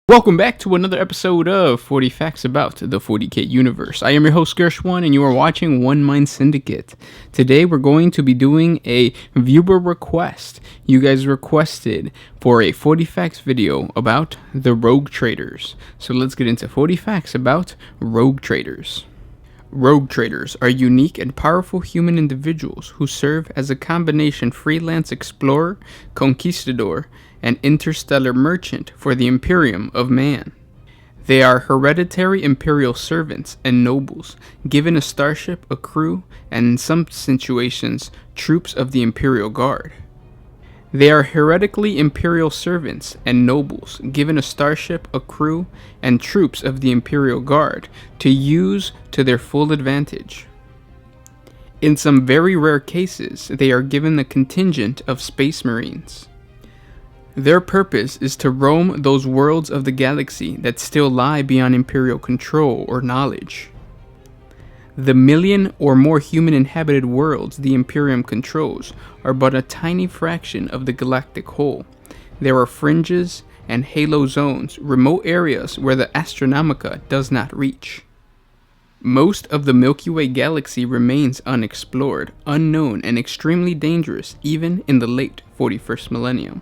Welcome back to another episode of 40 Facts About the 40k Universe. I am your host Gershwan and you are watching One Mind Syndicate. Today we're going to be doing a viewer request. You guys requested for a 40 Facts video about the Rogue Traders. So let's get into 40 Facts about Rogue Traders. Rogue Traders are unique and powerful human individuals who serve as a combination freelance explorer, conquistador, and interstellar merchant for the Imperium of Man. They are hereditary Imperial servants and nobles, given a starship, a crew, and in some situations, troops of the Imperial Guard. They are heretically Imperial servants and nobles, given a starship, a crew, and troops of the Imperial Guard to use to their full advantage. In some very rare cases, they are given the contingent of Space Marines. Their purpose is to roam those worlds of the galaxy that still lie beyond Imperial control or knowledge. The million or more human-inhabited worlds the Imperium controls are but a tiny fraction of the galactic whole. There are fringes and halo zones, remote areas where the Astronomica does not reach. Most of the Milky Way galaxy remains unexplored, unknown, and extremely dangerous even in the late 41st millennium.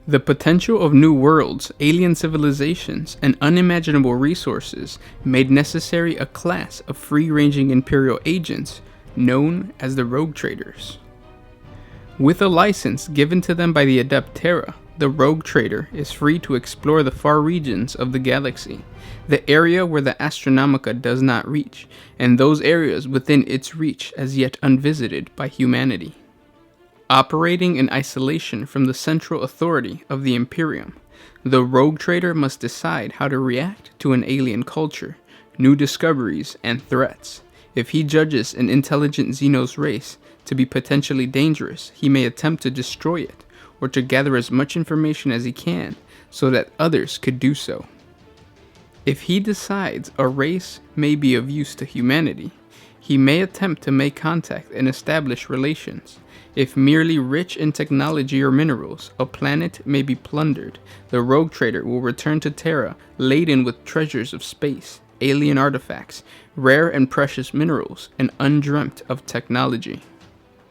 The potential of new worlds, alien civilizations, and unimaginable resources made necessary a class of free-ranging Imperial agents known as the Rogue Traders. With a license given to them by the Adept Terra, the Rogue Trader is free to explore the far regions of the galaxy, the area where the Astronomica does not reach, and those areas within its reach as yet unvisited by humanity. Operating in isolation from the central authority of the Imperium, the Rogue Trader must decide how to react to an alien culture, new discoveries, and threats. If he judges an intelligent Xenos race to be potentially dangerous, he may attempt to destroy it, or to gather as much information as he can so that others could do so. If he decides a race may be of use to humanity, he may attempt to make contact and establish relations. If merely rich in technology or minerals, a planet may be plundered. The Rogue Trader will return to Terra laden with treasures of space, alien artifacts, rare and precious minerals, and undreamt of technology.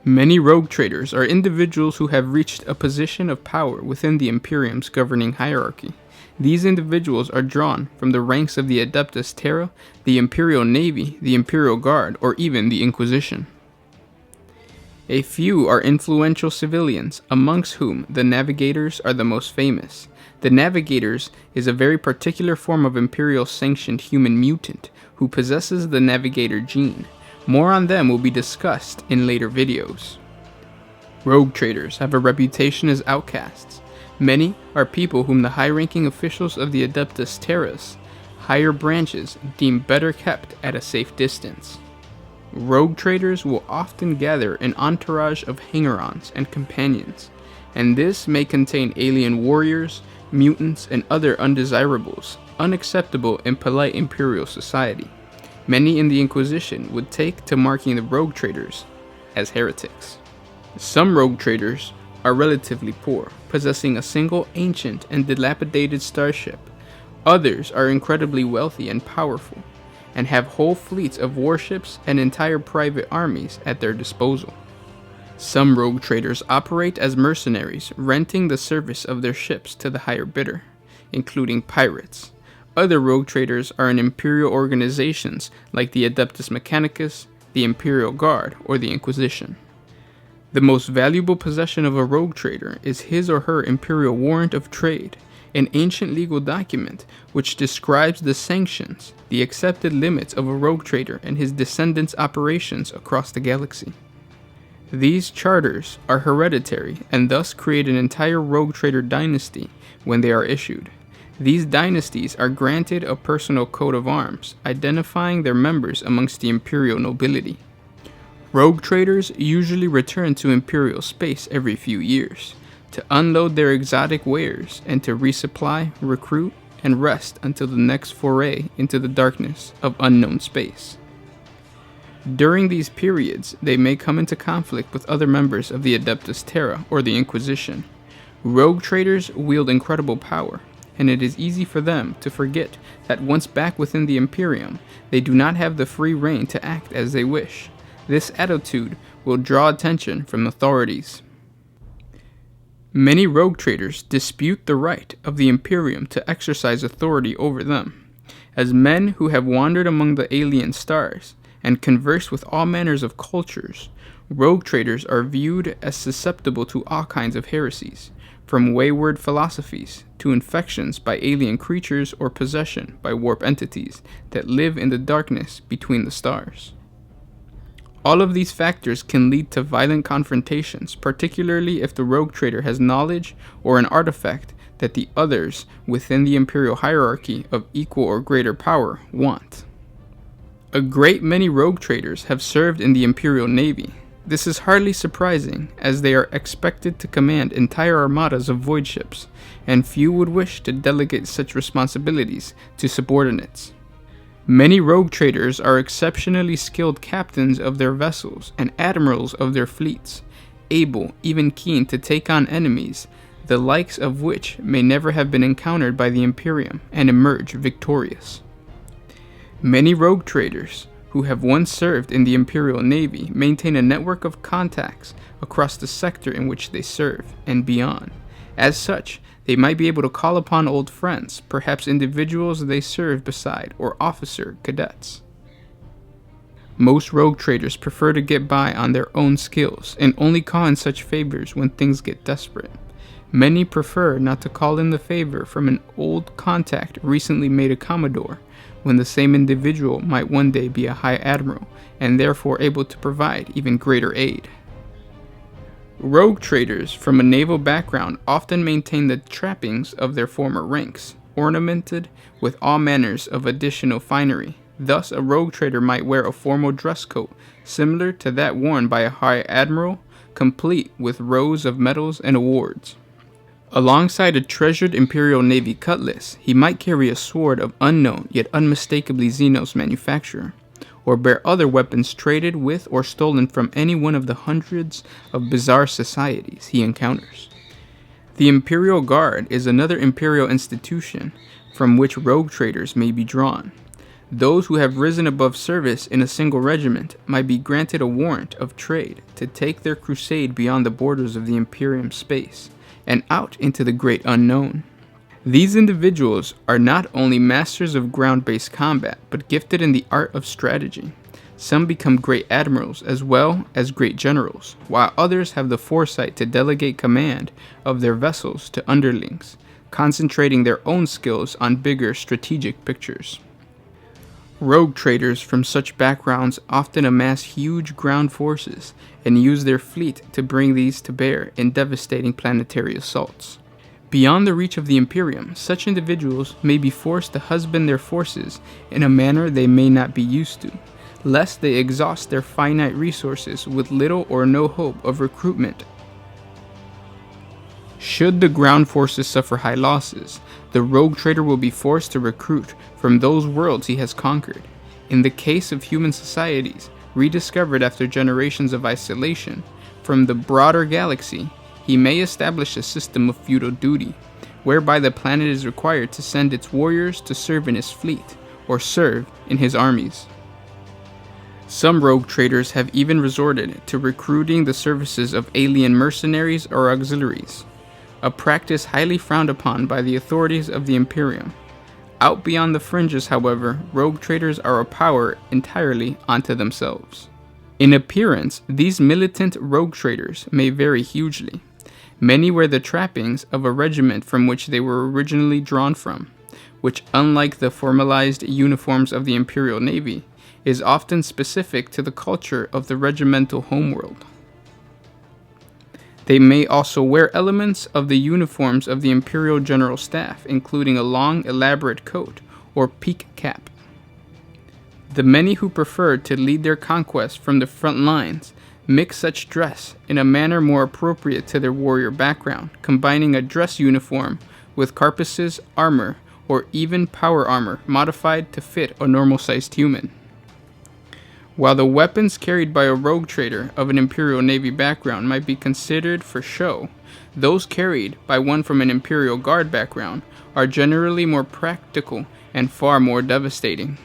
Many Rogue Traders are individuals who have reached a position of power within the Imperium's governing hierarchy. These individuals are drawn from the ranks of the Adeptus Terra, the Imperial Navy, the Imperial Guard, or even the Inquisition. A few are influential civilians, amongst whom the Navigators are the most famous. The Navigators is a very particular form of Imperial-sanctioned human mutant who possesses the Navigator gene. More on them will be discussed in later videos. Rogue Traders have a reputation as outcasts. Many are people whom the high-ranking officials of the Adeptus Terras, higher branches, deem better kept at a safe distance. Rogue Traders will often gather an entourage of hangers-ons and companions, and this may contain alien warriors, mutants, and other undesirables, unacceptable in polite Imperial society. Many in the Inquisition would take to marking the Rogue Traders as heretics. Some Rogue Traders are relatively poor, possessing a single ancient and dilapidated starship. Others are incredibly wealthy and powerful, and have whole fleets of warships and entire private armies at their disposal. Some Rogue Traders operate as mercenaries, renting the service of their ships to the higher bidder, including pirates. Other Rogue Traders are in Imperial organizations like the Adeptus Mechanicus, the Imperial Guard, or the Inquisition. The most valuable possession of a Rogue Trader is his or her Imperial Warrant of Trade, an ancient legal document which describes the sanctions, the accepted limits of a Rogue Trader and his descendants' operations across the galaxy. These charters are hereditary and thus create an entire Rogue Trader dynasty when they are issued. These dynasties are granted a personal coat of arms, identifying their members amongst the Imperial nobility. Rogue Traders usually return to Imperial space every few years, to unload their exotic wares and to resupply, recruit, and rest until the next foray into the darkness of unknown space. During these periods, they may come into conflict with other members of the Adeptus Terra or the Inquisition. Rogue Traders wield incredible power, and it is easy for them to forget that once back within the Imperium, they do not have the free rein to act as they wish. This attitude will draw attention from authorities. Many rogue traders dispute the right of the Imperium to exercise authority over them. As men who have wandered among the alien stars and conversed with all manners of cultures, rogue traders are viewed as susceptible to all kinds of heresies, from wayward philosophies to infections by alien creatures or possession by warp entities that live in the darkness between the stars. All of these factors can lead to violent confrontations, particularly if the rogue trader has knowledge or an artifact that the others within the Imperial hierarchy of equal or greater power want. A great many rogue traders have served in the Imperial Navy. This is hardly surprising, as they are expected to command entire armadas of void ships, and few would wish to delegate such responsibilities to subordinates. Many rogue traders are exceptionally skilled captains of their vessels and admirals of their fleets, able, even keen to take on enemies, the likes of which may never have been encountered by the Imperium, and emerge victorious. Many rogue traders who have once served in the Imperial Navy maintain a network of contacts across the sector in which they serve and beyond. As such, they might be able to call upon old friends, perhaps individuals they served beside, or officer cadets. Most rogue traders prefer to get by on their own skills and only call in such favors when things get desperate. Many prefer not to call in the favor from an old contact recently made a Commodore, when the same individual might one day be a High Admiral, and therefore able to provide even greater aid. Rogue traders from a naval background often maintain the trappings of their former ranks, ornamented with all manners of additional finery. Thus, a rogue trader might wear a formal dress coat similar to that worn by a High Admiral, complete with rows of medals and awards. Alongside a treasured Imperial Navy cutlass, he might carry a sword of unknown yet unmistakably Xenos manufacturer, or bear other weapons traded with or stolen from any one of the hundreds of bizarre societies he encounters. The Imperial Guard is another imperial institution from which rogue traders may be drawn. Those who have risen above service in a single regiment might be granted a warrant of trade to take their crusade beyond the borders of the Imperium space and out into the great unknown. These individuals are not only masters of ground-based combat, but gifted in the art of strategy. Some become great admirals as well as great generals, while others have the foresight to delegate command of their vessels to underlings, concentrating their own skills on bigger strategic pictures. Rogue traders from such backgrounds often amass huge ground forces and use their fleet to bring these to bear in devastating planetary assaults. Beyond the reach of the Imperium, such individuals may be forced to husband their forces in a manner they may not be used to, lest they exhaust their finite resources with little or no hope of recruitment. Should the ground forces suffer high losses, the rogue trader will be forced to recruit from those worlds he has conquered. In the case of human societies, rediscovered after generations of isolation from the broader galaxy, he may establish a system of feudal duty, whereby the planet is required to send its warriors to serve in his fleet, or serve in his armies. Some rogue traders have even resorted to recruiting the services of alien mercenaries or auxiliaries, a practice highly frowned upon by the authorities of the Imperium. Out beyond the fringes, however, rogue traders are a power entirely unto themselves. In appearance, these militant rogue traders may vary hugely. Many wear the trappings of a regiment from which they were originally drawn from, which, unlike the formalized uniforms of the Imperial Navy, is often specific to the culture of the regimental homeworld. They may also wear elements of the uniforms of the Imperial General Staff, including a long, elaborate coat or peak cap. The many who prefer to lead their conquests from the front lines mix such dress in a manner more appropriate to their warrior background, combining a dress uniform with carapaces, armor, or even power armor modified to fit a normal-sized human. While the weapons carried by a rogue trader of an Imperial Navy background might be considered for show, those carried by one from an Imperial Guard background are generally more practical and far more devastating.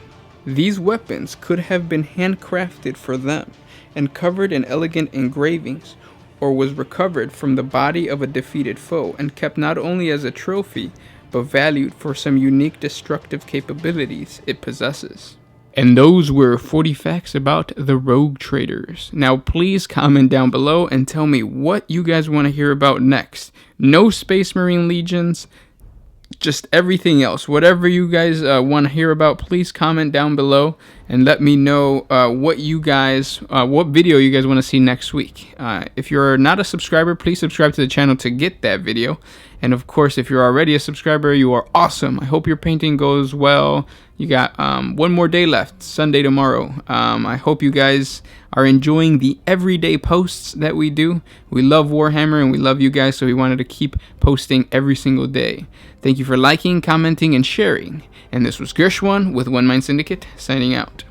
These weapons could have been handcrafted for them and covered in elegant engravings, or was recovered from the body of a defeated foe and kept not only as a trophy, but valued for some unique destructive capabilities it possesses. And those were 40 facts about the rogue traders. Now please comment down below and tell me what you guys want to hear about next. No Space Marine Legions, just everything else. Whatever you guys want to hear about, please comment down below and let me know what video you guys want to see next week. If you're not a subscriber, please subscribe to the channel to get that video. And of course, if you're already a subscriber, you are awesome. I hope your painting goes well. You got one more day left, Sunday tomorrow. I hope you guys are enjoying the everyday posts that we do. We love Warhammer and we love you guys, so we wanted to keep posting every single day. Thank you for liking, commenting, and sharing. And this was Gershwan with One Mind Syndicate, signing out.